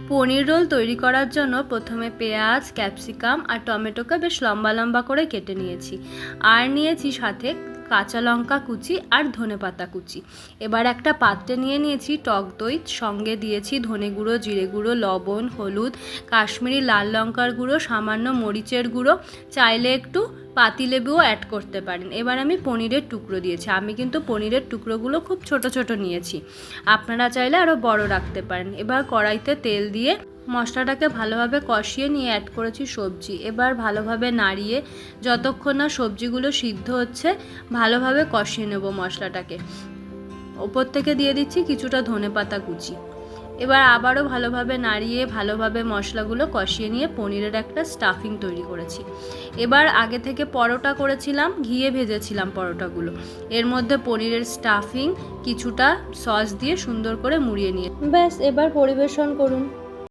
পনির role তৈরি করার জন্য প্রথমে পেঁয়াজ, ক্যাপসিকাম আর টমেটোকে বেশ লম্বা লম্বা করে কেটে নিয়েছি। আর নিয়েছি সাথে কাঁচা লঙ্কা কুচি আর ধনেপাতা কুচি। এবার একটা পাত্রে নিয়ে নিয়েছি টক দই, সঙ্গে দিয়েছি ধনে গুঁড়ো, জিরে গুঁড়ো, লবণ, হলুদ, কাশ্মীরি লাল লঙ্কার গুঁড়ো, সামান্য মরিচের গুঁড়ো, চাইলে একটু পাতিলেবুও অ্যাড করতে পারেন। এবার আমি পনিরের টুকরো দিয়েছি। আমি কিন্তু পনিরের টুকরোগুলো খুব ছোট ছোট নিয়েছি, আপনারা চাইলে আরও বড় রাখতে পারেন। এবার কড়াইতে তেল দিয়ে মশলাটাকে ভালোভাবে কষিয়ে নিয়ে অ্যাড করেছি সবজি। এবার ভালোভাবে নাড়িয়ে যতক্ষণ না সবজিগুলো সিদ্ধ হচ্ছে ভালোভাবে কষিয়ে নেব মশলাটাকে। ওপর থেকে দিয়ে দিচ্ছি কিছুটা ধনেপাতা কুচি। এবার আবারও ভালোভাবে নাড়িয়ে ভালোভাবে মশলাগুলো কষিয়ে নিয়ে পনিরের একটা স্টাফিং তৈরি করেছি। এবার আগে থেকে পরোটা করেছিলাম, ঘিয়ে ভেজেছিলাম পরোটাগুলো। এর মধ্যে পনিরের স্টাফিং কিছুটা সস দিয়ে সুন্দর করে মুড়িয়ে নিয়ে ব্যাস এবার পরিবেশন করুন।